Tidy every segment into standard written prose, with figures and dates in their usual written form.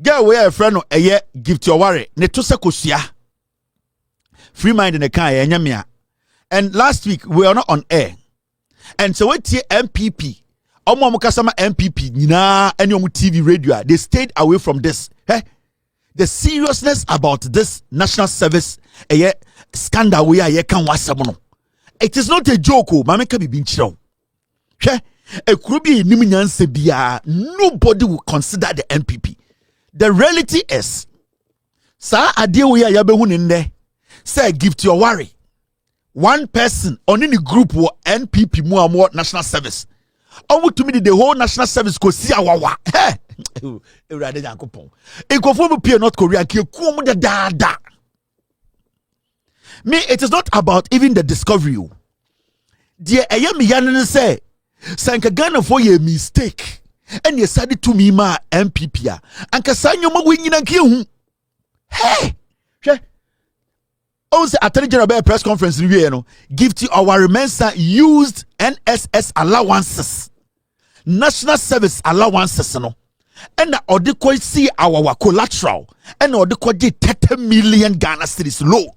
Girl we a friend no eye Gifty Oware ne to se kosua. Free mind in the car enyamia. And last week we are not on air. And so what MPP Omo kasama MPP nyina any omu TV radio they stayed away from this. The seriousness about this national service scandal we are can wasam no. It is not a joke, mama can be binchiro. A krubi niminyanse bia nobody will consider the MPP. The reality is sa ade we ya be hu ne say Gifty Oware one person on any group wo NPP mu amo national service. Omo to me the whole national service go see awawa. Ewrade Yankopon. Ekofo mu pie North Korea ki ku mu da. Me, it is not about even the discovery. Dear Ayami Yanin say, Sanka Ghana for your mistake. And you said it to me, ma MPP. And Casanyo Mawin and Kill. Hey! Also, Attorney General press conference review, Gifty Oware Mensa used NSS allowances, national service allowances, no. And the Odiko see our collateral, and Odiko did 30 million Ghana cedis low.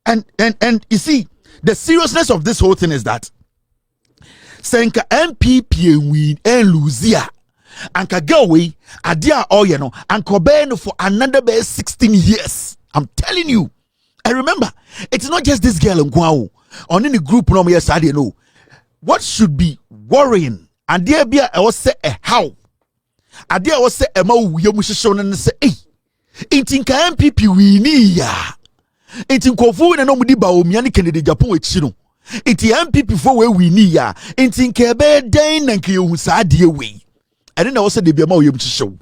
And you see, the seriousness of this whole thing is that Senka MPP win and lose ya. And Kagawe, Adia Oyeno, and Coben for another 16 years. I'm telling you. And remember, it's not just this girl in Guau. On any group, no, yes, I don't know. What should be worrying? And there be I was say a how. And there was say a mo yomushon and say, hey, intinka MPP wini ya. Intin kofu na no mudi ba omiani Kennedy Japan echino. Inti MPP for we wini ya. Intin kebe den na nke yohu sa de we. And then I was say de be ma yomushon.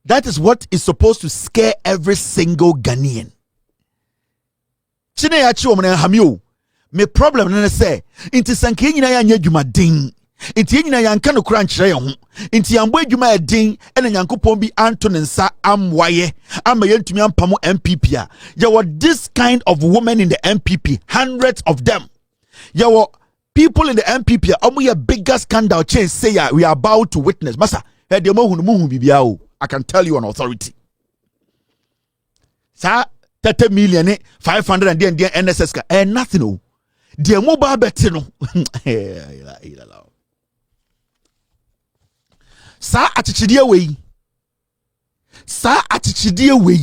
That is what is supposed to scare every single Ghanaian. Chine ya chi omna hamio. Me problem na say inti sanke nyina ya nya dwuma din. Inti nyina ya nka no kura nkyere ho. Inti yambo adwuma din ene Nyankopon bi anto ne nsa amwaye ama yentumi ampamo MPP a. There were this kind of women in the MPP, hundreds of them. There were people in the MPP omo your biggest scandal change say we are about to witness. Masa, he de mo hunu bibia o. I can tell you on authority. Sa 30 million 500 and then NSS ka nothing no. The mobile bet no. Sa atichidie we. Sa atichidie we.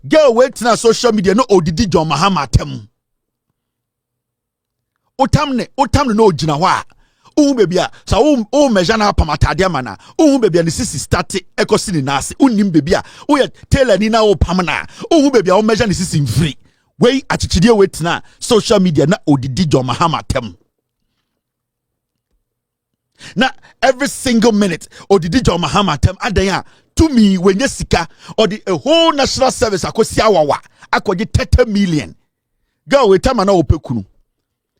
Girl wait na social media no odidi John Mahama tem. Otam no ogina hwa. Baby, so measure na pamatade mana. Baby, and sisi start ekosini nasi. Unim baby, tell ni na pamana. Baby, measure ni sisi free. We atichidie wait na social media na odidi John Mahama tem. Na every single minute odidi John Mahama tem adanya to me when sika or the whole national service akosi awawa akodi 30 million. Girl we time na opekunu.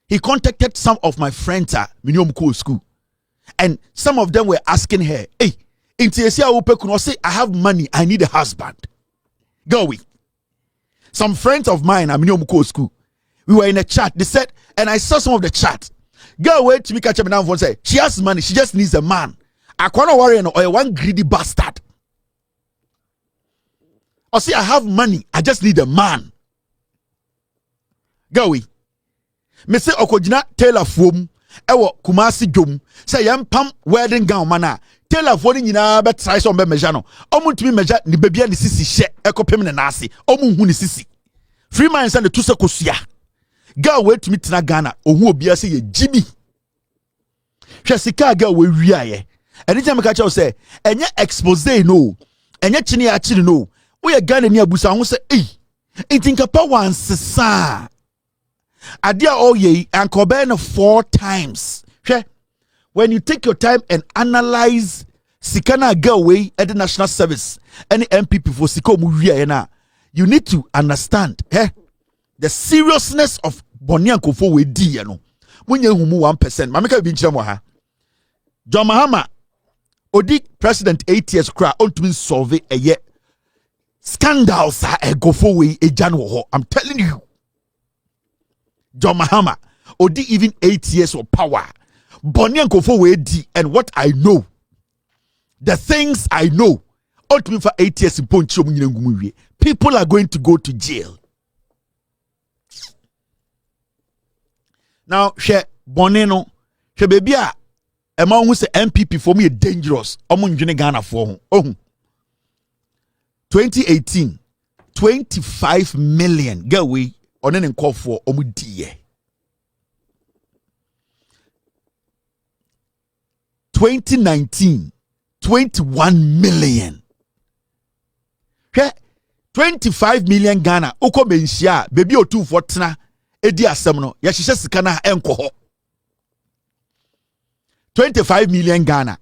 He contacted some of my friends at Minimum School. And some of them were asking her, hey, say, I have money, I need a husband. Go away. Some friends of mine at Minimum School, we were in a chat. They said, and I saw some of the chat. Go away to me catch up and phone say, she has money, she just needs a man. I can't worry or one greedy bastard. Or say, I have money, I just need a man. Go away. Me say okojina tailor fom ewo Kumasi dwom say yempam wedding gown mana tailor fo ni nyina be try so be measure no omuntumi measure ni bebia ni sisi hye ekopem ne nase omunhu ni sisi free mind say ne to se kosua girl wait to meet na Ghana ohu obia say ye jibi hwe sika girl we wiaye eni jam ka chaw say enye expose no enye chini ya chini no wo ye Ghana ni abusa ho say intinka pa wansesa Adia oye and Coben 4 times. When you take your time and analyze Sikana girl way at the national service, any MPP for Siko Muria, you need to understand the seriousness of Bonian Kofo we di no. When you 1%, Mamaka Binchamoha. John Mahama Odi President 8 years cry on to solve a year. Scandals are a go for way a January. I'm telling you. John Mahama odi even 8 years of power. Bonnie and Kofo we di, and what I know, the things I know, ultimately for 8 years in Poncho, people are going to go to jail. Now, she Boneno, she baby a man who say MPP for me dangerous. Ghana for 2018, 25 million get away on an call for Omudiye. 2019, 21 million. 25 million Ghana. Oko benshia baby o 2 for tena edi asem no ya hihye sika na enko ho. 25 million Ghana.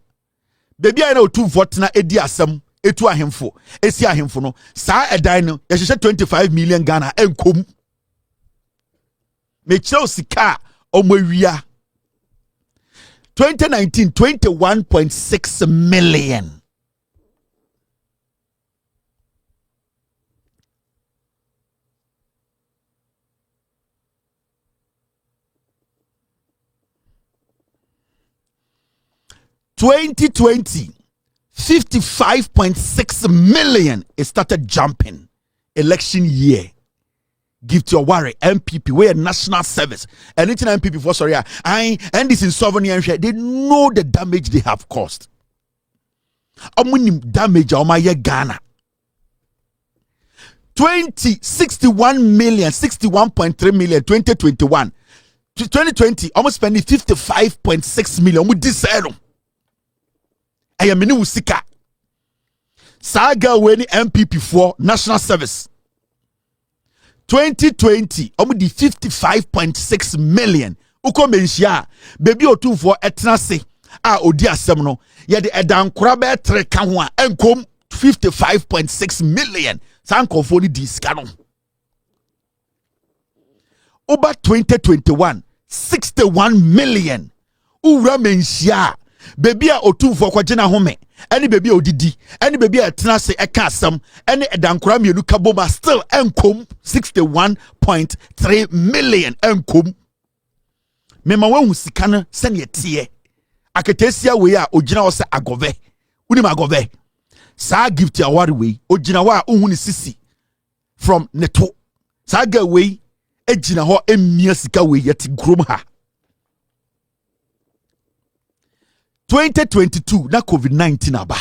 Baby I know 2 for tena edi asem etu ahemfo esi ahemfo no saa edan no ya hihye 25 million Ghana enkom. Me chiro sika omawia. 2019 21.6 million. (2020) 55.6 million. It started jumping. Election year. Gifty Oware MPP, we a national service. And it's an MPP for sorry. And this in sovereign share. They know the damage they have caused. Damage Ghana. 61 million, 61.3 million, 2021. 2020, almost spending 55.6 million with this zero. I am in Usika. Saga when MPP for national service. 2020, almost 55.6 million. Uko menshia, baby o 2 for etnase. Odi asem no. Ye de edan kurabe treka ho a enkom 55.6 million. Sanko for the discount. Over 2021, 61 million. Ura menshia. Baby a otu for kwagena home. Any baby odidi. Any baby a tenase ekasam. Any edankura mienu kaboma still enkom 61.3 million enkom. Mema wen husikana sene tie. Aketesia we a ojina wo se agove. Unim agove. Sa Gifty Oware we ojina wa ohuni sisi from neto. Saga we ejina ho emia sika we yeti grom ha. 2022 na COVID-19 aba.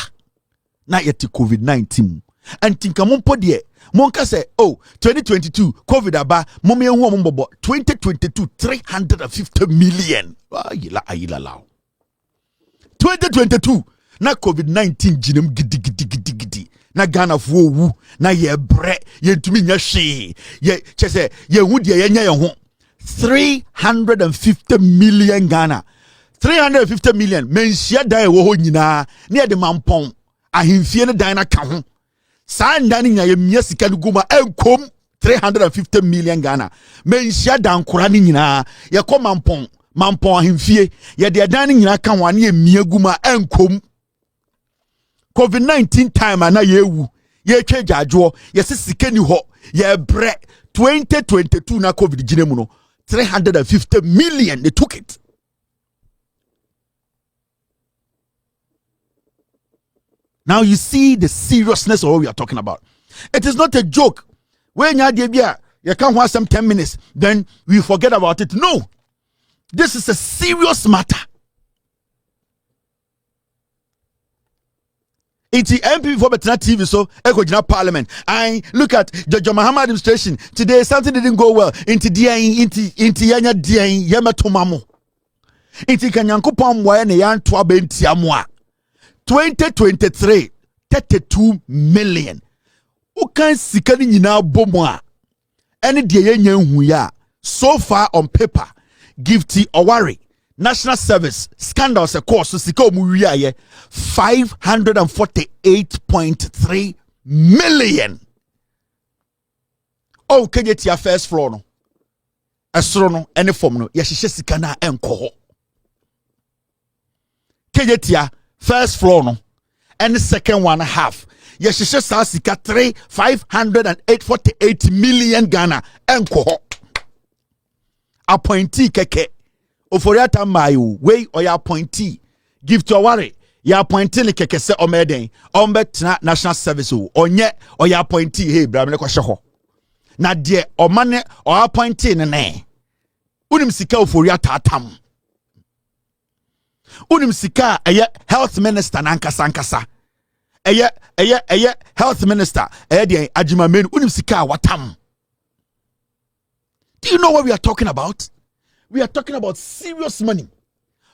Na yeti COVID-19. And tinka mumpo die. Monka say, oh, 2022 COVID aba. Momi enhu mumbobo. 2022 350 million. Ayila lao. 2022 na COVID-19 jinem gidi. Na Ghana fo wu. Na ye bre. Ye ntumi nya hwe. Ye chese ye hu die ye nya ye ho. 350 million Ghana. 350 million menshia dan wo ho nyina ne de mampon ahemfie ne dan na ka ho saa ndan nya ye mia sika no guma enkom 350 million Ghana menshia dan kora ne nyina ye ko mampon ahemfie ye de dan nyina ka ho ne ye mia guma enkom COVID-19 time na ye wu ye twa gyajo ye sika ni ho ye bre 2022 na COVID ginemu no 350 million they took it. Now you see the seriousness of what we are talking about. It is not a joke. When you can't watch some 10 minutes, then we forget about it. No. This is a serious matter. It's the MP for Betana TV, so Eko Parliament. I look at the John Mahama administration. Today, something didn't go well. Into Yanya Diain, Yamatomamo. Into Kanyankupam, Wayne, Yan Twaben Tiamwa. 2023 32 million. Ukan sikani nyina bomwa. Any de hu ya. So far on paper, Gifty Oware national service scandals a course so sika omu ye 548.3 million. Oh, kejetia first floor no. Esro no any form no. Yehihye sika na enko ho. Kejetia first floor no and the second one half. Yes, she says 548 million Ghana enko. appointee keke oforiata mayo we oya appointee Gifty Oware ya appointee le keke se omeden ombetena national service o onye oya appointee hey bra me ko hye na de omane o appointee ne unim sika oforiata atam unim sika health minister nankasa health minister de ajima menu unim sika watam. Do you know what we are talking about? We are talking about serious money.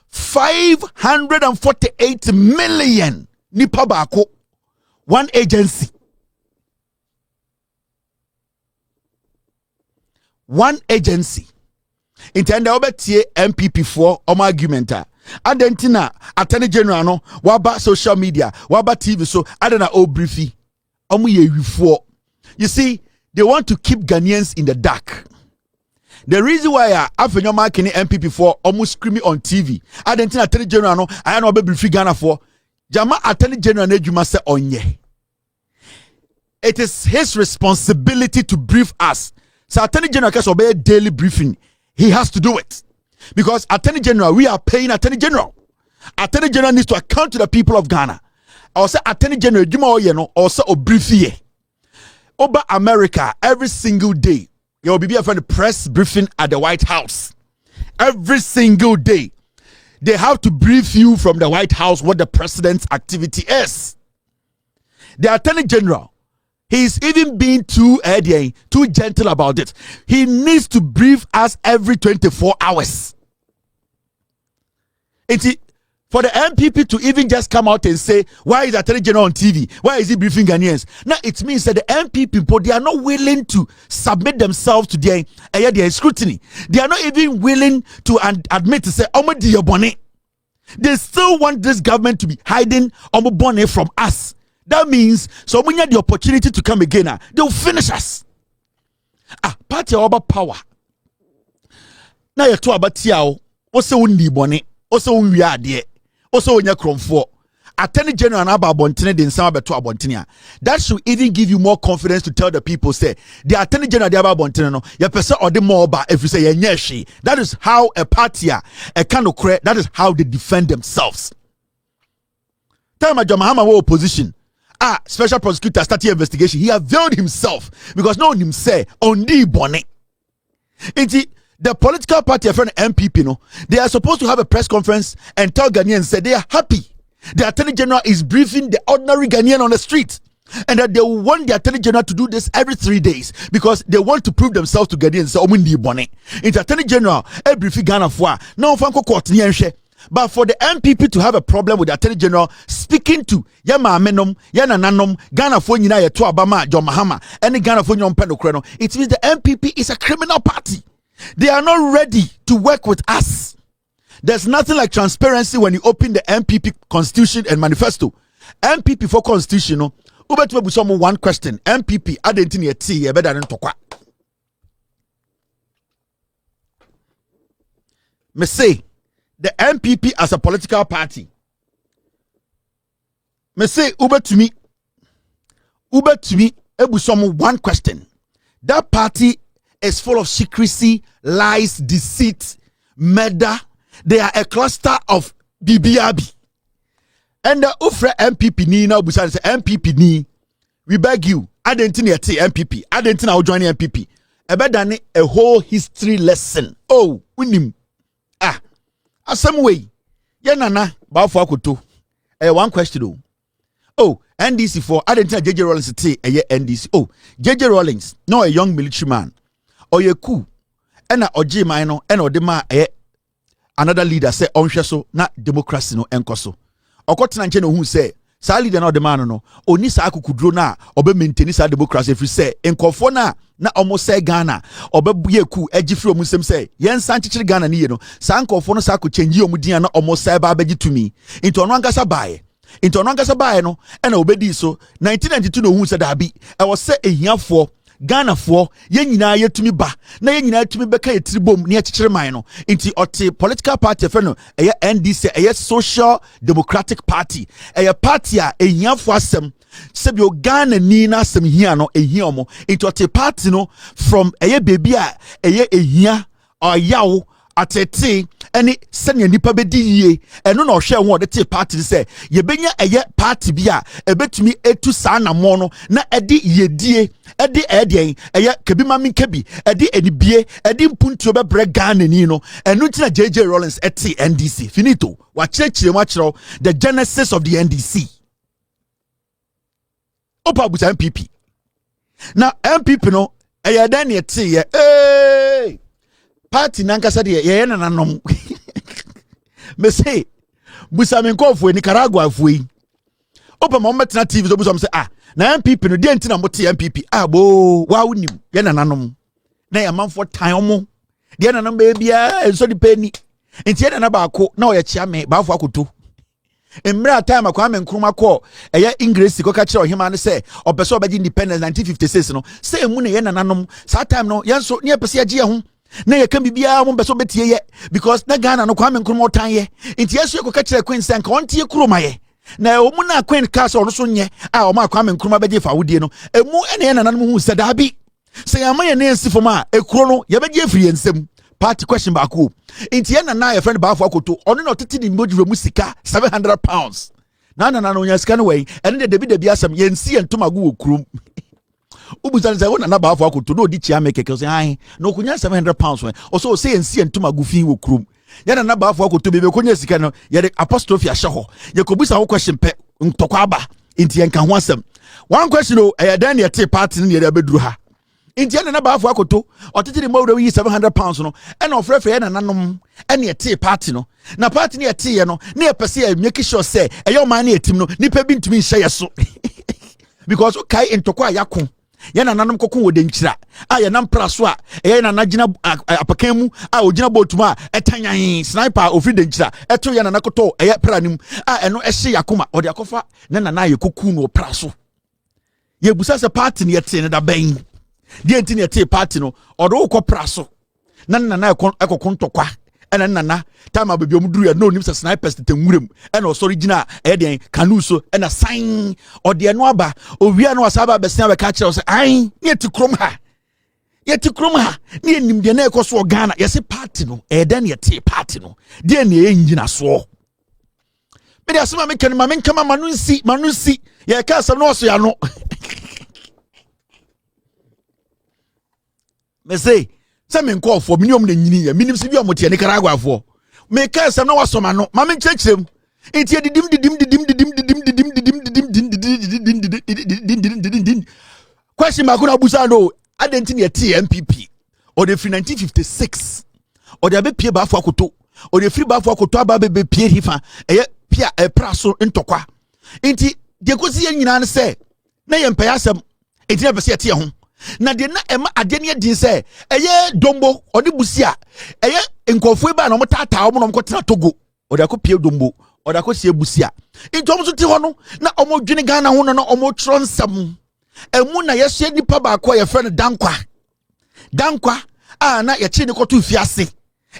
548 million nipa bako, one agency. One agency. Intend obetie MPP for argumenta. Adentina Attorney General no waba social media, waba TV so adena o briefy. You see, they want to keep Ghanaians in the dark. The reason why Afenyo marking MPP for almost screaming on TV. Adentina Attorney General no I know be briefy Ghana for Jama Attorney General Nejuma se onye. It is his responsibility to brief us. So Attorney General can obey daily briefing. He has to do it. Because Attorney General, we are paying Attorney General. Attorney General needs to account to the people of Ghana. Also, Attorney General, also a briefing. Over America, every single day, there will be a press briefing at the White House. Every single day, they have to brief you from the White House what the president's activity is. The Attorney General, he's even being too gentle about it. He needs to brief us every 24 hours. For the MPP to even just come out and say, why is Attorney General on TV? Why is he briefing Ghanaians? Now, it means that the MPP people, they are not willing to submit themselves to their scrutiny. They are not even willing to admit to say, they still want this government to be hiding from us. That means, so when you have the opportunity to come again, they'll finish us. Party about power. Now you're talking about Tiao, also undi bone, also unwiade, also unya kromfo. Attorney General and Abba Bontine din sama beto Abontine. That should even give you more confidence to tell the people, say, the Attorney General de Abba Bontine no, your person or the more ba if you say yenyeshi. That is how a party, a kind of create, that is how they defend themselves. Tell my Mahama was opposition. Special prosecutor started investigation. He availed himself because no one him say on the bonnet. The political party, a friend MPP, no, they are supposed to have a press conference and tell Ghanaians say they are happy. The Attorney General is briefing the ordinary Ghanaian on the street, and that they want the Attorney General to do this every 3 days because they want to prove themselves to Ghanaians. So, the bonnet. It's Attorney General a briefing Ghana for no fanko court nienshe. But for the MPP to have a problem with the Attorney General speaking to Yama Menom, Yana Nanom, Ghana for Yina to Abama, John Mahama, and the Ghana for Yon Penocreno, it means the MPP is a criminal party. They are not ready to work with us. There's nothing like transparency when you open the MPP Constitution and Manifesto. MPP for Constitution, no, Ubetu someone one question. MPP, identity T, better than Tokwa. Me say, the MPP as a political party. Me say Uber to me, ebu some one question. That party is full of secrecy, lies, deceit, murder. They are a cluster of BBRB. And the Ufre MPP ni na obusan say MPP ni. We beg you, identity MPP. Identity now join MPP. Ebedane a whole history lesson. Oh, unim. Some way, nana bafo akoto. One question. Oh, NDC for I didn't tell JJ Rawlings to say NDC. Oh, JJ Rawlings, no a young military man. Or ye coup. And oji mino and odema another leader say so na democracy no enkoso. Okotina ncheno who say sa leader no the man no oni sa akukudro na obe maintain sa democracy if say enkofo na almost say Ghana obe ye ku agifri omusem say yen san chichiri Ghana ni ye no sa enkofo no sa ko change omudin na almost say ba beji to me into ono angasa bae no and obedi so 1992 no hu say da bi e was say ehiafo Ghana for yen nyina yetumi ba na yen nyina yetumi beka yetiribom na yechichire man no inti ote political party fe no NDC social democratic party party a ehiafo asem sebio Ghana ni na asem hia no ehia mo inti ote party no from baby a ehia yaw atete ene senya nipa bedi yie eno na ohwe ho de te party se ye benya eye party bi a ebetumi etu saa na mo no na edi yedie edi edien eye kebi mami kebi edi enibie edi mpuntuo be bre Ghana ni no eno ntina JJ Rollins eti NDC finito wa chirechire mu achiro the genesis of the NDC opa busa MPP na MPP no eye dan ne eti ye party nankasa de ye na nanom me say busa me nkofo Nicaragua afuyi opa mo metna TV so busa me say na MPP no de ntina mo te MPP bo wa wonim ye na nanom na ya manfo tan omo de na nam ba bia enso di pani enti ye na ba ko na o ye chia me ba afo akoto emra time akwa me nkruma ko eye English ko ka kire ohima ne say obeso obaji independence 1956 no say mu ne ye na nanom sa time no ye nso ne pese age ye ho na ye kan bibia mo beso betie ye because na Ghana no kwa me nkruma otan ye enti yesu ko ka kire Queen Senka ontie kroma ye na omu na Queen Castle ono so nye o ma kwa me nkruma beje fa wodie no emu ene ye na nanom hu se dabi se ya ma ye ne nsi foma ekuro no ye beje free ensem party question back up enti ye na your friend ba afọ akoto ono na tete ni modwure mu sika £700 na no nya sika no we ene de debi asem ye nsi entomago okurum ubuzan say wona na ba afọ akoto no di chia mekeke say ai no kunya £700 we also say nsi entomago fin okurum ye na ba afọ akoto bebe konya sika no ye de apostrophe ahye ho ye kobusa wo question pe ntokwa aba enti ye nka ho asem one question o dan ye te party ne ye abeduru ha inti na ba afọ akoto otete ni mawre yi £700 no e na ofrefre na nanom e na ete party no na party na ete ye no na ye pese ya make sure say e yo man na etim no nipa bi ntumi hye ye so because kai ntokwa yakon ye na nanom kokon wode nkyira ye nam praso a ye na nagina apakan mu ogina botuma etanyan sniper ofri de nkyira eto ye na nakoto ye pranim eno hye yakoma ode akofa na ye koku no praso ye busa se party na ete ne da ben die ntini ete party no odo ko praso na ekokontokwa ena na time abebio muduru ya no nim se snipers tetenwurem ena osori gina den kanuso ena sign ode no aba owia no asaba besia be ka kire se ai yeti krom ha ni enim de na ekoso Ghana yesi party no den yeti party no de na engina so me de asema me kan ma me nkama manunsi ye ka asem no so ya no me say me nko for minimum na nyini ya minim se bi omote Nicaragua for me ka se na wasoma no ma me nkyerkyerem enti didim question ma kuna busa no adenti na tie MPP o de free 1956 o de be pie ba afọ akoto o de free ba afọ akoto aba be pie hifa eye pia praso ntokwa enti de kosi ye nyina ne se na ye mpaya asem enti na be se tie ho na de na ema ade ne din se eye dombo ode busia eye nkofo ba na mo tata mo no mo tena Togo ode akopie dombo ode akosie busia intom so ti ho no na omo dwene Ghana ho no na omo tronsam emu na yehye nipa ba akọ ye friend dankwa na ye chi ne koto fiase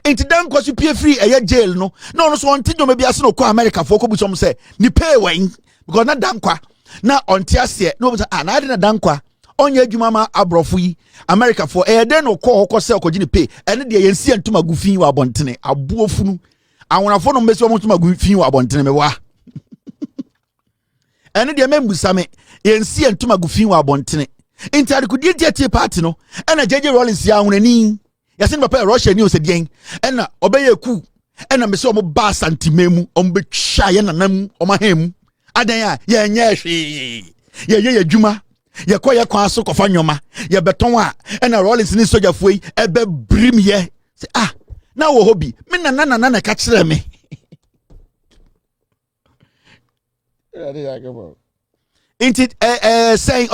enti dankwa so pie free eye jail no na ono so onti dwom bia se no ko America fo ko busom se ni pay wen because na dankwa na onti ase no busa na ade na dankwa onye adwuma ma abrofo yi America for den no ko se okogine pay ene de yensi antuma gufin wa abontene aboofunu awonafo no mbesi omo antuma gufin wa abontene mewa ene de membusa me yensi antuma gufin wa abontene intari kudie tie party no ena JJ Rollins ya ahonani yasin papa Russia ni osedien ena obeye ku ena mbesi omo ba santimemu omo betwa ye nanam omo hemu adan ya ye nya hwe ye adwuma ye kwa so kofa nyoma ye beton a na Rollins ni soja foi ebe brim ye say na wo hobi me na ka kire me inti saying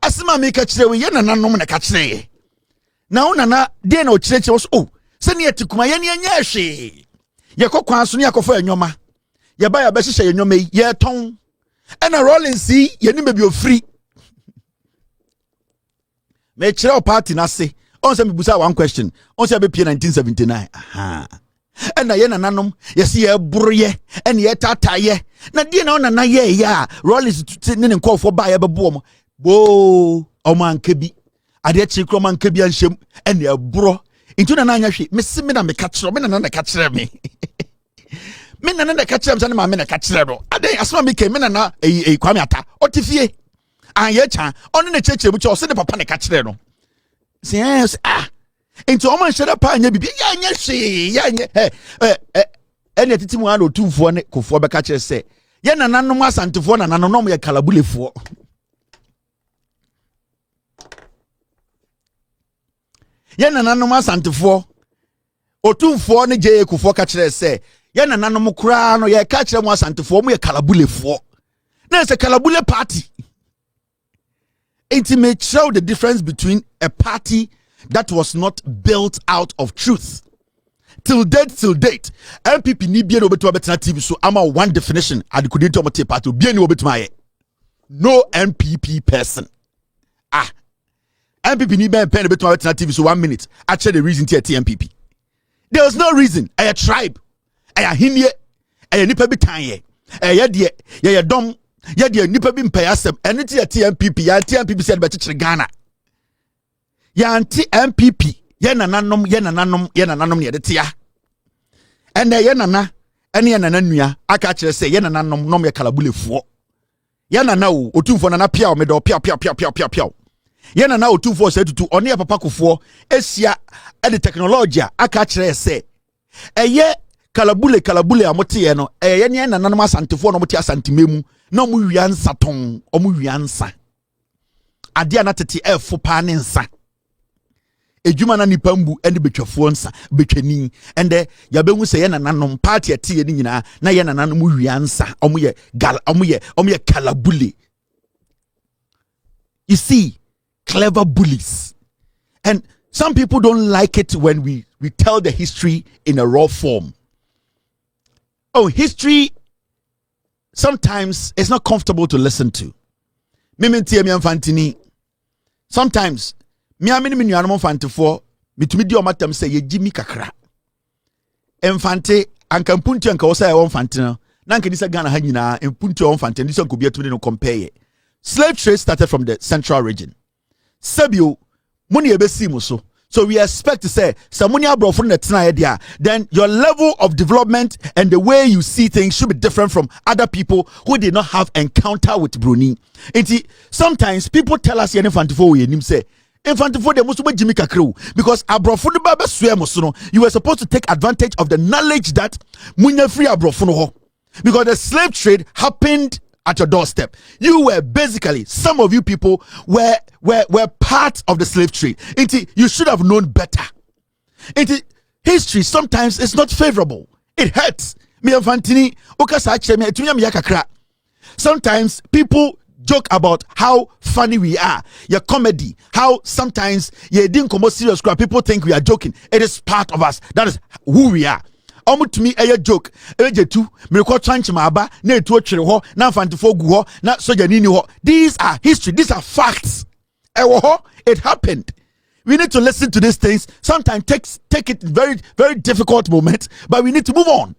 asima me ka kire we ye na nanom na ka kire ye na wo na de na o kire so se ne etikuma ye ne anya hwe ye kwa so ne akofa nyoma ye ba ya be hye ye nyoma ye ton na Rollins ye ni bebi ofri me kire party na se on se me busa one question on se be pie 1979 na ye nananom yesi ye buruye ene ye tataye na die na na ye ya Rollins ne nkofo ba ye bebo mo bo o man kebi ade chi kro man kebi anhyem ene eburo Into na anya hwe me se me na me ka kire me na na ka kire me me na na ka kire me say na me na ka kire no adan asoma me ke me na kwame ata otifie anye chan ono na cheche mu che o se de papa na ka kire no yes into o man sheda pa anya bibi ya anya hwe ya anya ene titi mu ana otumfo ne kofo be ka kire se ye na nanom asantefo na nanom ye kalabulefo ye na nanom asantefo otumfo ne je kofo ka kire se ye na nanom kura no ye ka kire mu asantefo mu ye kalabulefo na se kalabule party. It may show the difference between a party that was not built out of truth. Till date, MPP ni bien obeto betena TV so ama one definition at the coordinator of party bien obeto no MPP person. MPP ni ben pen obeto betena TV so 1 minute. Actually the reason to MPP. There was no reason. A tribe, a hinye, a nipa bitanye, a ye dom. Ya de nipa bi mpay asem ene ti MPP ya MPP said bechichire Ghana ya anti MPP ye nananom ne de tia ene ye nana ene ye nana nua aka kire se ye nananom nom ye kalabulefo ye nana o otumfo nana pia o me do pia ye nana otumfo se tutu one ye papa kofo esia e de technology aka kire se eye kalabule amote no ye ne nananom asantefo no mote asantememu no mu wiansa ton o mu wiansa ade anatete efo pa ne nsa ejuma na nipa mbu ene betwafo nsa betwani ende yabengu se ye nananom party ate ni nyina na ye nananom mu wiansa o mu ye kalabule. You see, clever bullies. And some people don't like it when we tell the history in a raw form. Oh, history sometimes it's not comfortable to listen to. Sometimes me amini mi nuanom fantifo mitumi di omatam say ye jimi kakra. Emfante anka mpuntu anka wo say won fante no. Na anka disa Ghana ha nyina mpuntu won fante disa ko biatumi no compare. Slave trade started from the central region. Sabio muni ebesi muso. So we expect to say, then your level of development and the way you see things should be different from other people who did not have encounter with Bruni. Sometimes people tell us, say, because you were supposed to take advantage of the knowledge that because the slave trade happened at your doorstep. You were basically, some of you people were part of the slave trade. You should have known better. History sometimes is not favorable. It hurts. Sometimes people joke about how funny we are, your comedy, how sometimes you didn't come serious. People think we are joking. It is part of us. That is who we are. To me a joke ejetu mireko tranche maaba na etu otwere ho na fantifo gu ho na soja nini ho. These are history, these are facts. It happened. We need to listen to these things. Sometimes take it very, very difficult moment, but we need to move on.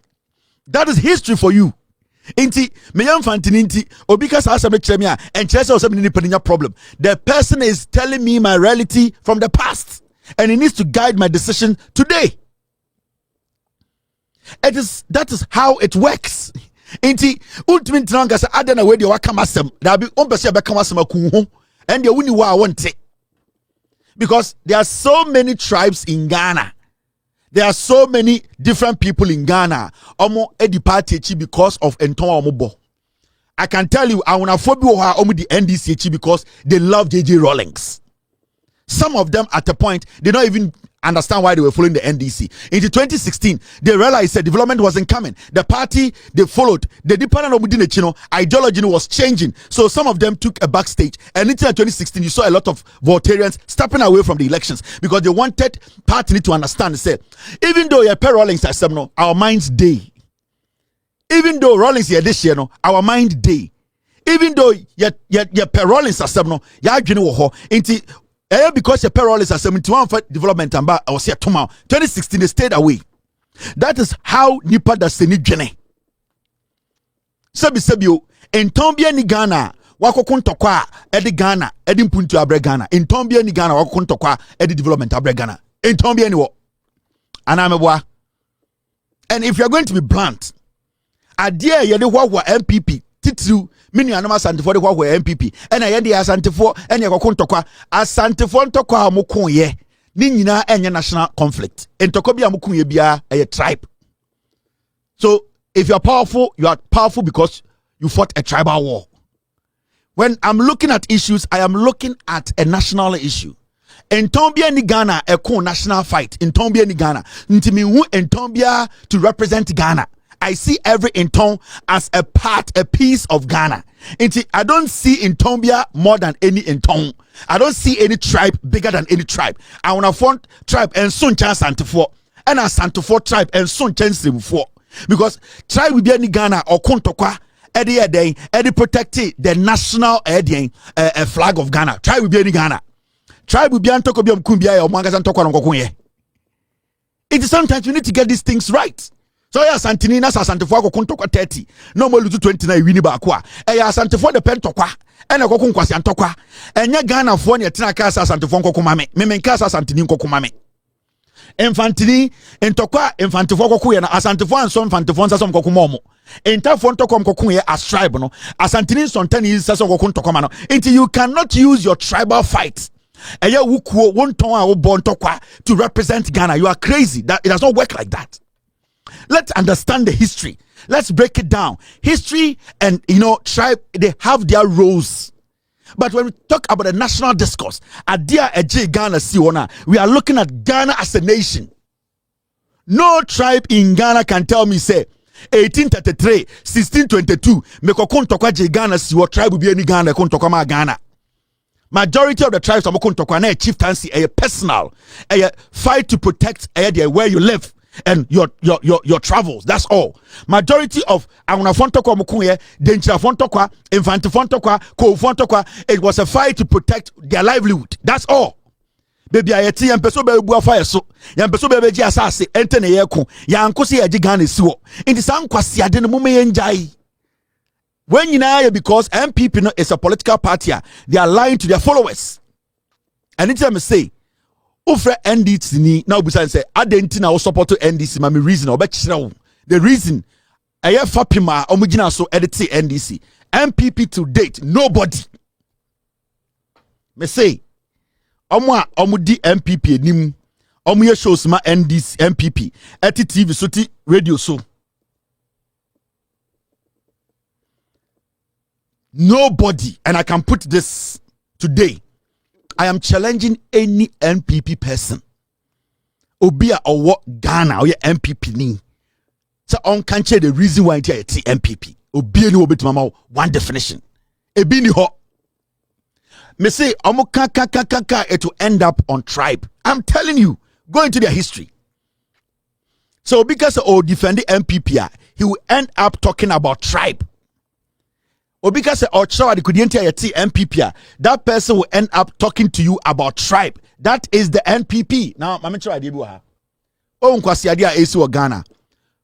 That is history for you. Meyam fantininti obika sa asem kire me a enkyere se osem ni paninya problem. The person is telling me my reality from the past and he needs to guide my decision today. That is how it works. Ultimate tranga say adena we dey waka masem da bi ompese be ka masem akun and the wuni wa wonte. Because there are so many tribes in Ghana. There are so many different people in Ghana. Omo edi party because of enton omobo. I can tell you I wanna phobia ha omo the NDC because they love JJ Rawlings. Some of them at a point they don't even understand why they were following the NDC. In 2016, they realized that development wasn't coming. The party they followed, the Dipana ideology was changing. So some of them took a backstage. And in 2016, you saw a lot of Voltarians stepping away from the elections because they wanted party to understand. Say, even though your pair Rawlings are some, our minds day. Even though Rawlings here this year, our mind day. Even though your pair Rawlings are some, ya because your payroll is 71 for development and I was here tomorrow. 2016 they stayed away. That is how nipa da seni dwene. Sebio entombia ni Ghana wakokuntokwa edi Ghana edi mpuntu abre Ghana. Entombia ni Ghana wakokuntokwa edi development abre Ghana. Entombia ni wo Anameboa. And if you're going to be blunt, idea ye de wa MPP titru mini anama asantefo de wa MPP and I the asantefo and yakoko ntokwa asantefo ntokwa amukun ye ni nyina enye national conflict ntokwa bi amukun ye bia a tribe. So if you are powerful because you fought a tribal war. When I'm looking at issues, I am looking at a national issue. In Tombia ni Ghana, a national fight. In Tombia ni Ghana. Ntimi hu in Tombia to represent Ghana. I see every Inton as a piece of Ghana. I don't see Intombia more than any Inton. I don't see any tribe bigger than any tribe. I want to form tribe and soon chance Santofo. And a Santofo tribe and soon chance for. Because tribe will be any Ghana or Kontokwa. Eddie protect the national flag of Ghana. Tribe will be any Ghana. Tribe will be Antokobium Kumbia or Mangas Antokwa. It is sometimes you need to get these things right. So ya Santinina Santofo Kontokwa 30. No more to 29 Winibakwa. Ya Santofo the Pentokwa. And a Kokunkwasi Antokwa. And ya Ghana for your Tinakasa Santofo Kokumame. Memenkasa Santinin Kokumame. Infantini entokwa infantifo koku na asantifo anso infantifo nsa som kokumomo entafo ntokom koku ye as tribe no asantini sontani nsa som koku ntokoma no until you cannot use your tribal fight eye wukuo wonton a wo bo ntokwa to represent Ghana. You are crazy. That it does not work like that. Let's understand the history. Let's break it down. History and tribe, they have their roles. But when we talk about the national discourse, Ghana Siona, we are looking at Ghana as a nation. No tribe in Ghana can tell me, say, 1833, 1622, Mekokon Tokwa Ghana Siwa tribe will be any Ghana, Kontokama Ghana. Majority of the tribes of Kontokwa, chieftaincy, a personal, a fight to protect where you live and your travels. That's all. Majority of Agunafontokwa Mukunye, Denchafontokwa, Infantifontokwa, Kofontokwa, it was a fight to protect their livelihood. That's all. Baby, I see Yampeso Bebua Fire so Yampeso Bebeji Asasi, Entene Yeko, Yankosi Ajigani Suo. In the Sankwasi, I didn't enjai. When you know, because MPP is a political party, they are lying to their followers. And anytime I say, Ufre NDC ni now beside say adentina o support to NDC ma me reason obekira the reason eye fapima omugina so edit NDC MPP to date nobody me say omudi MPP enim omuye shows ma NDC MPP eti TV so ti radio so nobody. And I can put this today. I am challenging any MPP person. Obia or what Ghana or your MPP ni. So on can't share the reason why it's MPP. Obia ni obit mama one definition. Ebini ho. Me say omo kaka it will end up on tribe. I'm telling you, go into their history. So because defend the MPP, he will end up talking about tribe. Or because MPP, that person will end up talking to you about tribe. That is the NPP. Now, Ghana.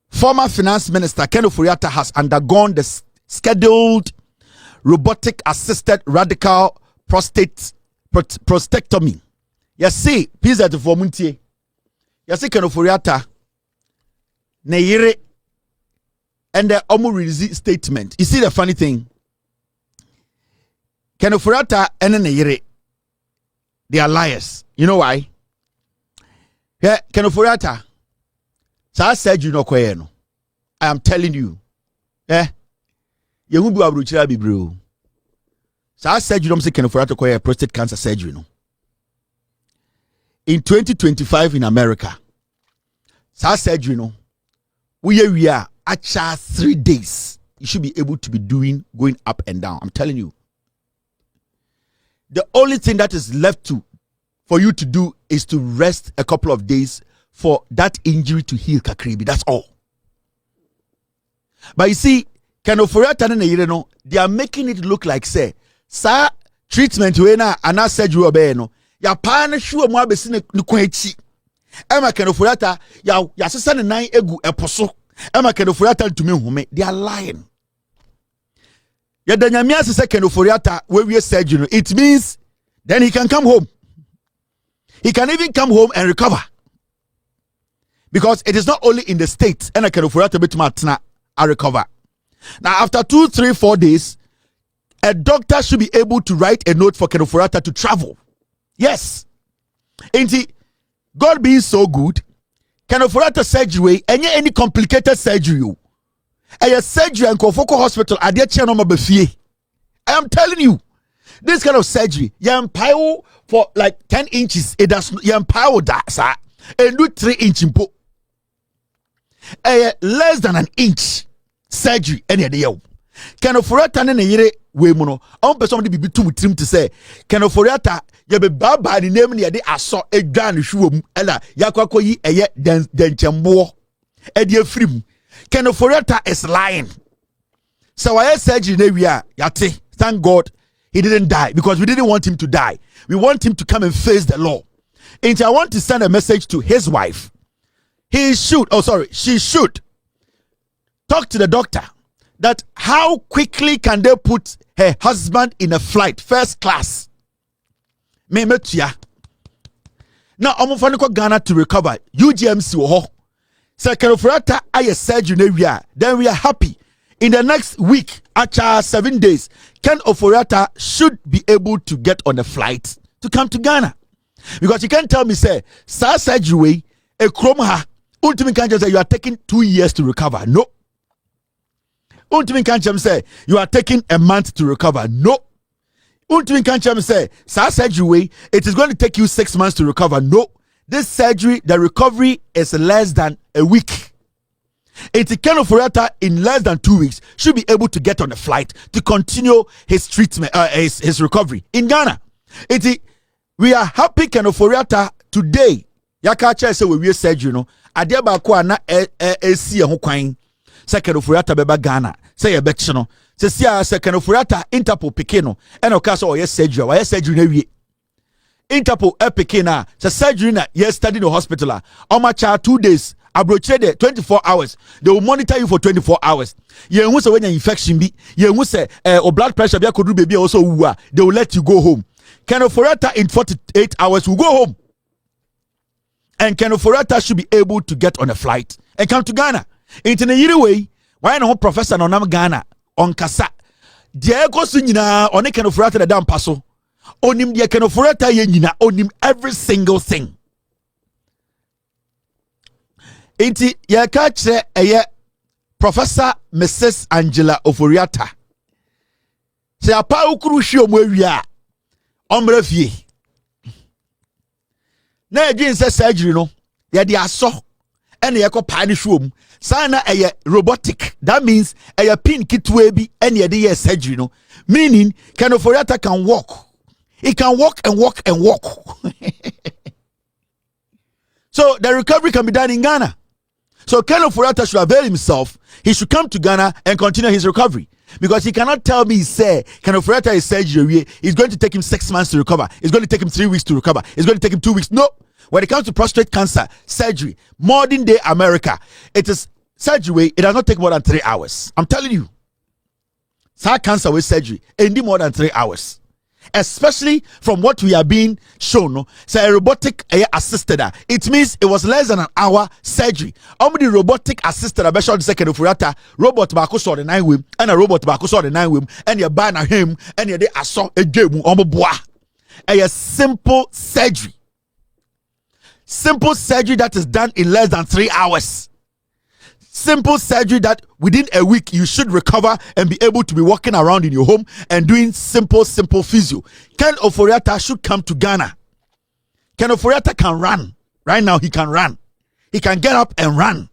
Former Finance Minister Ken Ofori-Atta has undergone the scheduled robotic assisted radical prostatectomy. You see, pizza to Fomuntie. You see, Ken Ofori-Atta Neyere and the Omu release statement. You see the funny thing? Ken Ofori-Atta and Neyere, they are liars. You know why? Yeah, Ken Ofori-Atta. So I said you know no. I am telling you. Yeah. You won't be able to be bro. So I said you don't say Ken Ofori-Atta prostate cancer surgery no. In 2025 in America. So I said you know. We are at 3 days. You should be able to be going up and down. I'm telling you. The only thing that is left for you to do is to rest a couple of days for that injury to heal kakribi. That's all. But you see, Ken Ofori-Atta they are making it look like say, sir, treatment wena ana surgery obey ya pa sure mo abesi ne kwanchi. Ema Ken Ofori-Atta ya sesa ne nan egu eposo. Ema Ken Ofori-Atta ntumi home. They are lying. Yadanyamia se Ken Ofori-Atta we surgery. It means then he can come home. He can even come home and recover. because it is not only in the States and I can afford to be to recover. Now, after 2, 3, 4 days, a doctor should be able to write a note for Kenoforata to travel. Yes. Ain't he? God being so good, Kenoforata surgery, any complicated surgery, a surgery and Kofoko Hospital, I am telling you, this kind of surgery, you empower for like 10 inches, it does you empower that, sir, and do 3 inch impo. Less than an inch surgery, any day. Kenoforata ne yere we muno. Somebody be too trim to say, Kenoforata, you be baba the name near the aso a gun shoe, ella, yakwa yi a yet den chambo, a dear frim. Kenoforata is lying. So I surgery, yate, thank God he didn't die because we didn't want him to die. We want him to come and face the law. And I want to send a message to his wife. She should talk to the doctor that how quickly can they put her husband in a flight, first class. Now, I'm going to Ghana to recover. UGMC, Kenoforata, I surgery, then we are happy. In the next week, after 7 days, Ken Oforata should be able to get on a flight to come to Ghana. Because you can't tell me, say, surgery, a chroma, ultimately can't just say you are taking 2 years to recover. No. Ultimately can't just say you are taking a month to recover. No. Ultimately can't just say, surgery, it is going to take you 6 months to recover. No. This surgery, the recovery is less than a week. It's Kenoforata in less than 2 weeks should be able to get on a flight to continue his treatment, his recovery in Ghana. We are happy Kenoforata today. Yakacha say we surgery no. Adeba ko na esi ho kwan. Say Kenoforata beba Ghana. Say ye bekye no. Say Kenoforata Interpol pikin no. E no ka so ye surgery. Wa ye surgery na wie. Interpol pikin na. Say surgery na ye study no hospital. Oma cha 2 days. Abroche there 24 hours. They will monitor you for 24 hours. You who say when your infection be, you who say or blood pressure be could do baby also they will let you go home. Kenoforata in 48 hours will go home. And Kenoforata should be able to get on a flight and come to Ghana. In a year way, why no professor no nam Ghana on Kasa. Diego Sunina on a Kenoforata the damn paso. On him the Kenoforata yenina on him every single thing. Inti ya kache eye Professor Mrs. Angela Oforiata. Se apa ukuru hwe omwawia omra fie. Na edwin se surgery no ye de aso ene ye ko pa ne hwe sana eye robotic. That means eye pin kitwe bi ene ye de ye surgery no. Meaning Oforiata can walk. He can walk and walk and walk. So the recovery can be done in Ghana. So Kenoforata should avail himself. He should come to Ghana and continue his recovery. Because he cannot tell me, say, Kenoforata is surgery. It's going to take him 6 months to recover. It's going to take him 3 weeks to recover. It's going to take him 2 weeks. No. When it comes to prostate cancer, surgery, modern day America, it is surgery. It does not take more than 3 hours. I'm telling you. Side cancer with surgery, it more than 3 hours. Especially from what we are being shown, no? So a robotic assisted. It means it was less than an hour surgery. Only the robotic assisted a special second of Furata robot back saw the 9 wim and a robot back saw the 9 wim and you ban him and you saw a game a simple surgery. Simple surgery that is done in less than 3 hours. Simple surgery that within a week you should recover and be able to be walking around in your home and doing simple physio. Ken Oforiata should come to Ghana. Ken Oforiata can run. Right now he can run. He can get up and run.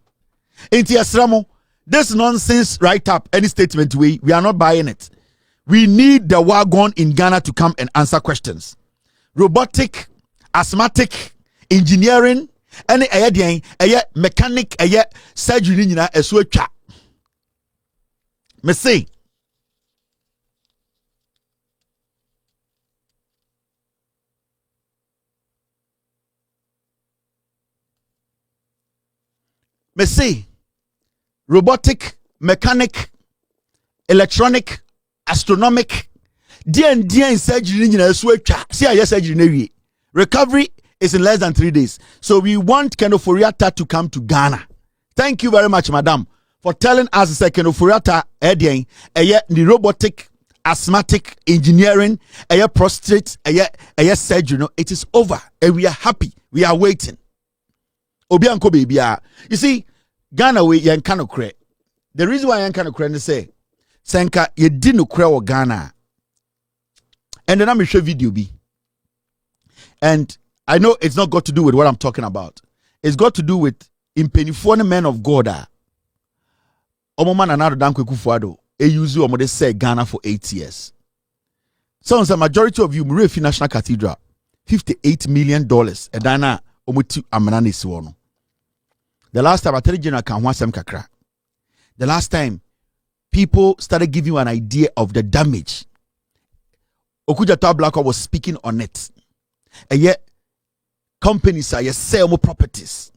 Inti Asramo, this nonsense write up any statement we are not buying it. We need the wagon in Ghana to come and answer questions. Robotic, asthmatic, engineering, any mechanic surgery nyina esu atwa me say robotic, mechanic, electronic, astronomic, DN surgery nyina esu atwa see aye surgery na wie recovery It's in less than 3 days. So we want Kenoforiata to come to Ghana. Thank you very much, madam, for telling us that Kenoforiata the robotic, asthmatic engineering, prostate, surgery. No, it is over, and we are happy. We are waiting. Obianko baby, you see, Ghana we yan cannot cre. The reason why yan cannot cre is say, Senka ye didn't cre or Ghana, and then I'm show video be, and I know it's not got to do with what I'm talking about. It's got to do with impeniforne men of God. Omoman another danko kufuado. E use you they say Ghana for 8 years. So the majority of you Murray National Cathedral, $58 million. A dana omutu amanani siwono. The last time I tell you can wasem kakra. The last time people started giving you an idea of the damage. Okudjata Blackwell was speaking on it. And yet companies are sell more properties.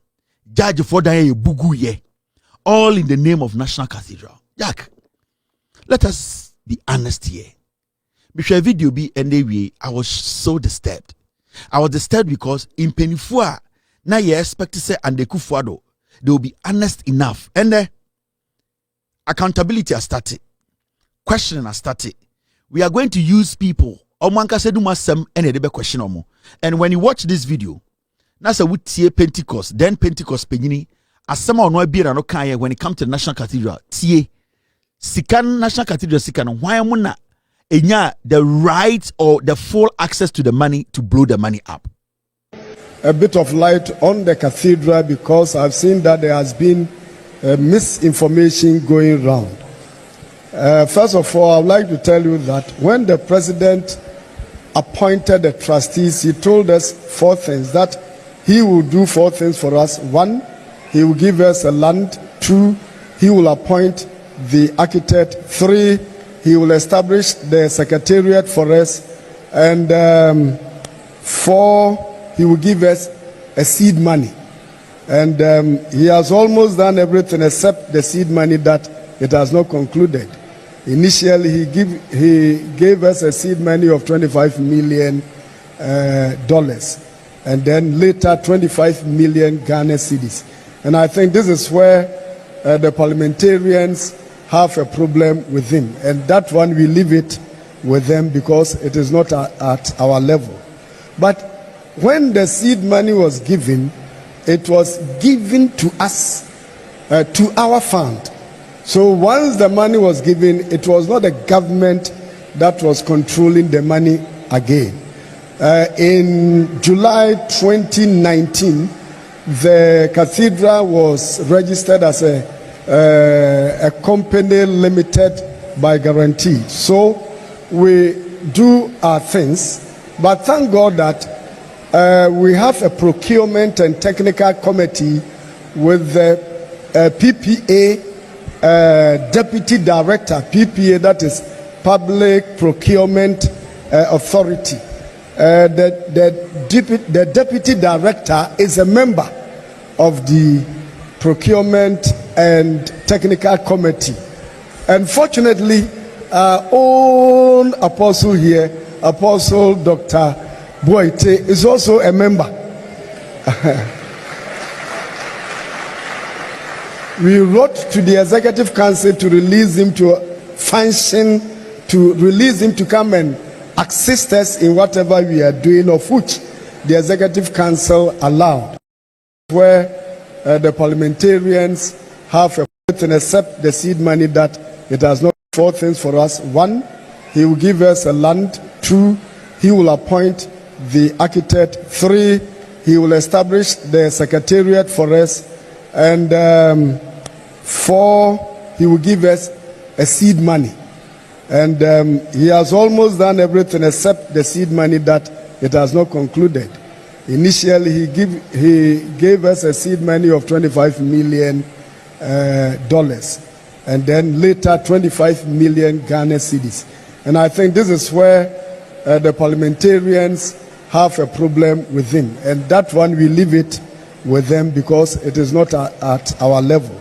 Judge for that bugu ye. All in the name of National Cathedral. Jack, let us be honest here. Before video be anyway, I was so disturbed. I was disturbed because in Penifua, now you expect to say and the Kufuado, they will be honest enough. And accountability has started. Questioning has started. We are going to use people. And when you watch this video, that's a wutie Pentecost, then Pentecost Penini, as some of no be no kanye when it comes to the National Cathedral, tie Sikan National Cathedral Sikan, why muna enya the right or the full access to the money to blow the money up. A bit of light on the cathedral because I've seen that there has been misinformation going round. First of all, I'd like to tell you that when the president appointed the trustees, he told us 4 things, that he will do 4 things for us. 1, he will give us a land. 2, he will appoint the architect. 3, he will establish the secretariat for us. And 4, he will give us a seed money. And he has almost done everything except the seed money that it has not concluded. Initially, he gave us a seed money of $25 million. And then later 25 million Ghana cedis. And I think this is where the parliamentarians have a problem with him. And that one, we leave it with them because it is not at our level. But when the seed money was given, it was given to us, to our fund. So once the money was given, it was not the government that was controlling the money again. In July 2019, the cathedral was registered as a company limited by guarantee. So we do our things, but thank God that we have a procurement and technical committee with the PPA deputy director, PPA, that is Public Procurement Authority. The deputy director is a member of the procurement and technical committee. Unfortunately, our own apostle here, Apostle Dr. Boite, is also a member. We wrote to the executive council to release him to function, to release him to come and assist us in whatever we are doing, of which the executive council allowed, where the parliamentarians have a and accept the seed money that it has not. 4 things for us. 1, he will give us a land. 2, he will appoint the architect. 3, he will establish the secretariat for us. And 4, he will give us a seed money. And he has almost done everything except the seed money that it has not concluded. Initially, he gave us a seed money of $25 million. And then later 25 million Ghana cedis. And I think this is where the parliamentarians have a problem with him. And that one, we leave it with them because it is not at our level.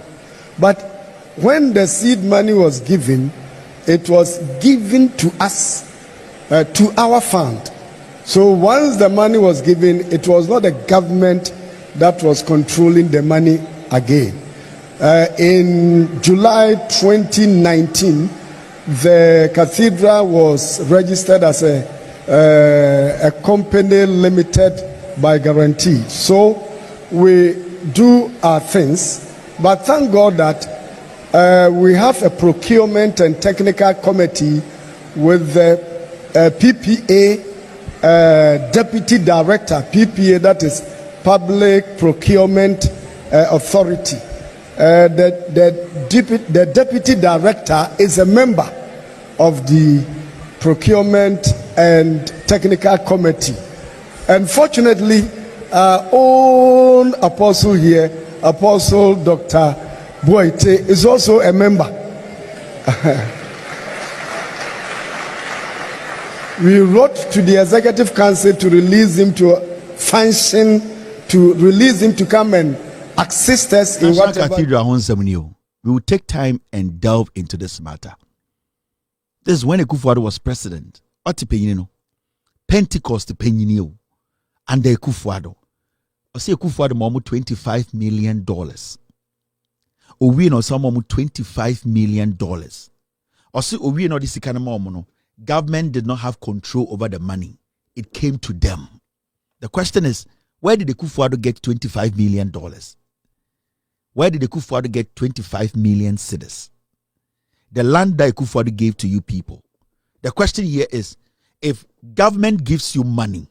But when the seed money was given, it was given to us, to our fund. So once the money was given, it was not the government that was controlling the money again. In July 2019, the cathedral was registered as a company limited by guarantee. So we do our things, but thank God that we have a procurement and technical committee with the PPA deputy director, PPA, that is Public Procurement Authority. The deputy director is a member of the procurement and technical committee. Unfortunately, our own apostle here, Apostle Dr. Boite, is also a member. We wrote to the executive council to release him to function, to release him to come and assist us in whatever. We will take time and delve into this matter. This is when Akufo-Addo was president. What Pentecost Penyinio and the Akufo-Addo. I say Akufo-Addo momu $25 million. Owi no some momu $25 million. I say Owi no this kind of momu. Government did not have control over the money. It came to them. The question is, where did the Akufo-Addo get $25 million? Where did the Akufo-Addo get 25 million cedis? The land that Akufo-Addo gave to you people. The question here is, if government gives you money,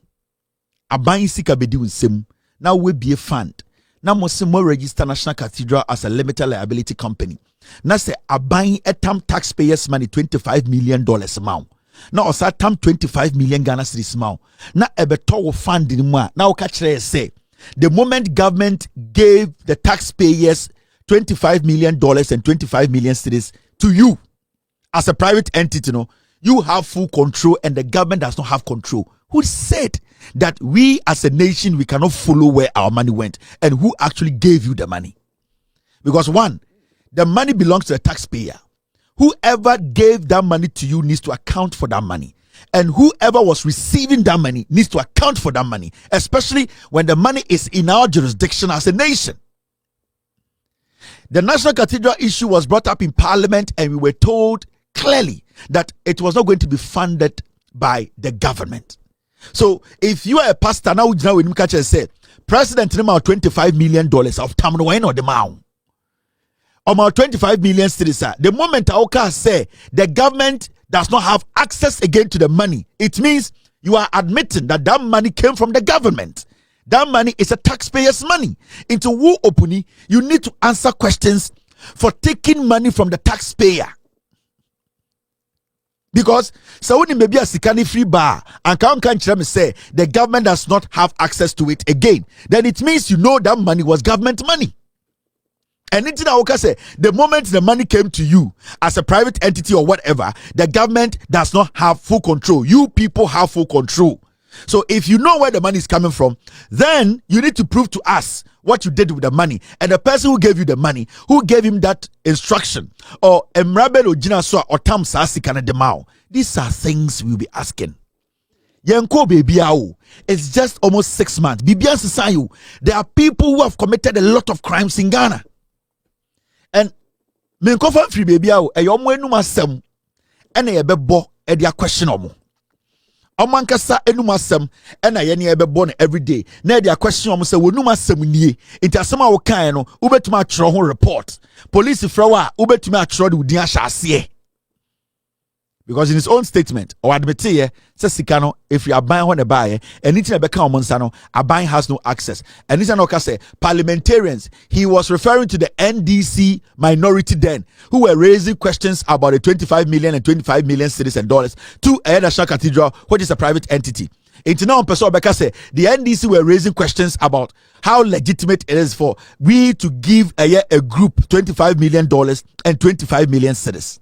aban sika bedi unsem, now we be a fund. Now must register National Cathedral as a limited liability company. Now say aban etam taxpayers money $25 million amount. Now also tam 25 million Ghana cedis amount. Now ebeto fund in more. Now catch say the moment government gave the taxpayers $25 million and 25 million cedis to you as a private entity, you have full control and the government does not have control. Who said that we as a nation, we cannot follow where our money went and who actually gave you the money? Because one, the money belongs to the taxpayer. Whoever gave that money to you needs to account for that money. And whoever was receiving that money needs to account for that money, especially when the money is in our jurisdiction as a nation. The National Cathedral issue was brought up in Parliament and we were told clearly that it was not going to be funded by the government. So if you are a pastor now, when you catch and say, President, $25 million of Tamnoine or the Mount. About 25 million citizens. The moment Aoka say the government does not have access again to the money, it means you are admitting that that money came from the government. That money is a taxpayer's money. Into who opuni, you need to answer questions for taking money from the taxpayer. Because so when maybe a sikani free bar and can't say the government does not have access to it again, then it means you know that money was government money. And say the moment the money came to you as a private entity or whatever, the government does not have full control. You people have full control. So if you know where the money is coming from, then you need to prove to us what you did with the money. And the person who gave you the money, who gave him that instruction, or emrabel or jinaso or tam sasi kana demao. These are things we'll be asking. Yenko baby, it's just almost 6 months. Bibian Sasayu, there are people who have committed a lot of crimes in Ghana. And men kofa free baby a yomo enum asem ena ye bebo e dia question omo omankasa enum asem ena ye ne ye bebo no every day na dia question omo say wonum asem nie nti asem a wo kan no ubetuma atro ho report police frawa ubetuma atro de udin ahase. Because in his own statement, or admit here, says Sikano, if you are buying on a buyer, and it's a become Monsano, a buying has no access. And it's an say parliamentarians, he was referring to the NDC minority then, who were raising questions about the 25 million and 25 million cedis and dollars to a National Cathedral, which is a private entity. It's now person say the NDC were raising questions about how legitimate it is for we to give a group $25 million and 25 million cedis.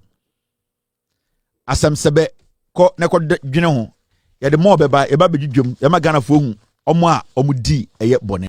Asam sebe ko ne ko dwene ho ye de mo beba e ba bedwum ye magana fo hu omo a omo di eye bone.